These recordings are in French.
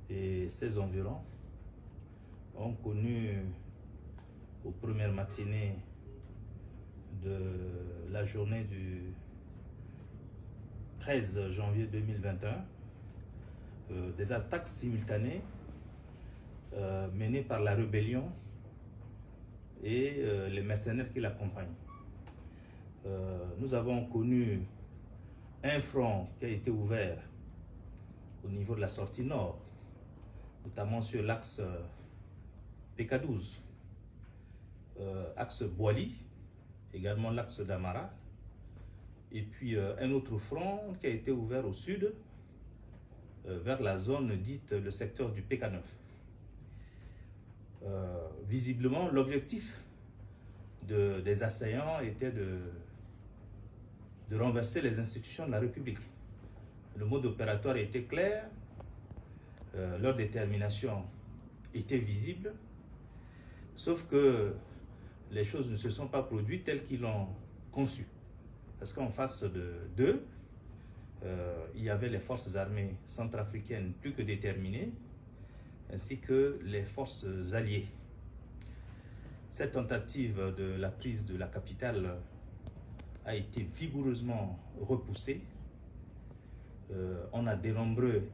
et ses environs ont connu aux premières matinées de la journée du 13 janvier 2021 des attaques simultanées menées par la rébellion et les mercenaires qui l'accompagnent. Nous avons connu un front qui a été ouvert au niveau de la sortie nord, notamment sur l'axe PK12, axe Boili, également l'axe d'Amara, et puis un autre front qui a été ouvert au sud, vers la zone dite le secteur du PK9. Visiblement, l'objectif des assaillants était de renverser les institutions de la République. Le mode opératoire était clair, leur détermination était visible, sauf que les choses ne se sont pas produites telles qu'ils l'ont conçu. Parce qu'en face d'eux, il y avait les forces armées centrafricaines plus que déterminées, ainsi que les forces alliées. Cette tentative de la prise de la capitale a été vigoureusement repoussée. On a dénombré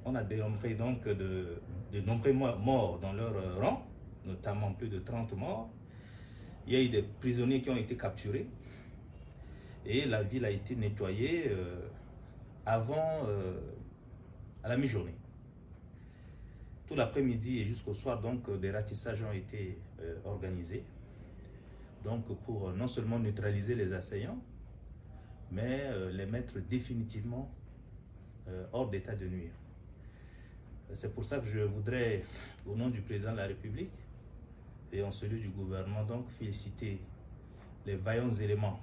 donc de nombreux morts dans leur rang, notamment plus de 30 morts. Il y a eu des prisonniers qui ont été capturés et la ville a été nettoyée avant à la mi-journée. Tout l'après-midi et jusqu'au soir, donc, des ratissages ont été organisés, donc pour non seulement neutraliser les assaillants, mais les mettre définitivement hors d'état de nuire. C'est pour ça que je voudrais, au nom du président de la République et en celui du gouvernement, donc féliciter les vaillants éléments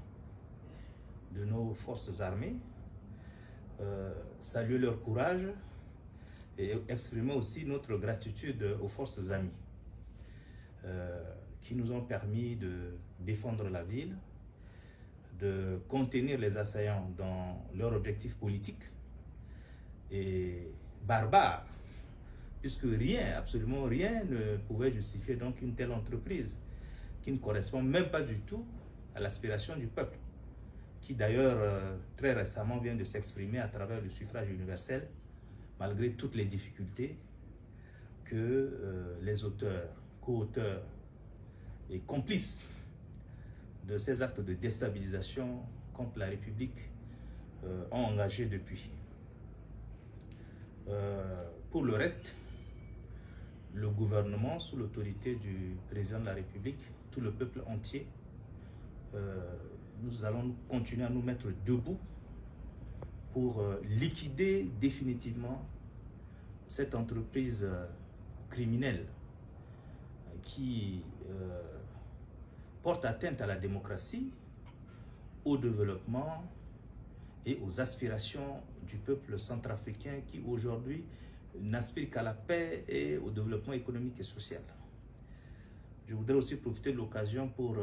de nos forces armées, saluer leur courage et exprimer aussi notre gratitude aux forces amies qui nous ont permis de défendre la ville, de contenir les assaillants dans leur objectif politique et barbare, puisque rien, absolument rien ne pouvait justifier donc une telle entreprise qui ne correspond même pas du tout à l'aspiration du peuple, qui d'ailleurs très récemment vient de s'exprimer à travers le suffrage universel, malgré toutes les difficultés que les auteurs, co-auteurs et complices de ces actes de déstabilisation contre la République ont engagé depuis. Pour le reste, le gouvernement, sous l'autorité du président de la République, tout le peuple entier, nous allons continuer à nous mettre debout pour liquider définitivement cette entreprise criminelle qui porte atteinte à la démocratie, au développement et aux aspirations du peuple centrafricain qui aujourd'hui n'aspire qu'à la paix et au développement économique et social. Je voudrais aussi profiter de l'occasion pour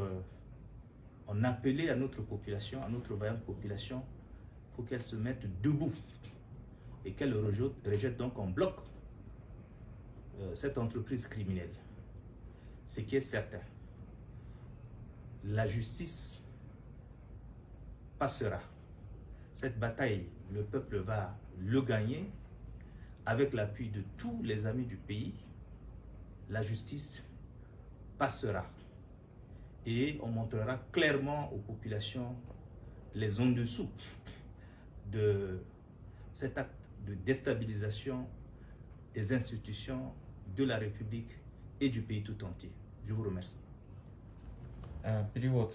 en appeler à notre population, à notre vaillante population, pour qu'elle se mette debout et qu'elle rejette donc en bloc cette entreprise criminelle. Ce qui est certain, la justice passera. Cette bataille, le peuple va le gagner avec l'appui de tous les amis du pays. La justice passera et on montrera clairement aux populations les en dessous de cet acte de déstabilisation des institutions de la République et du pays tout entier. Je vous remercie. Перевод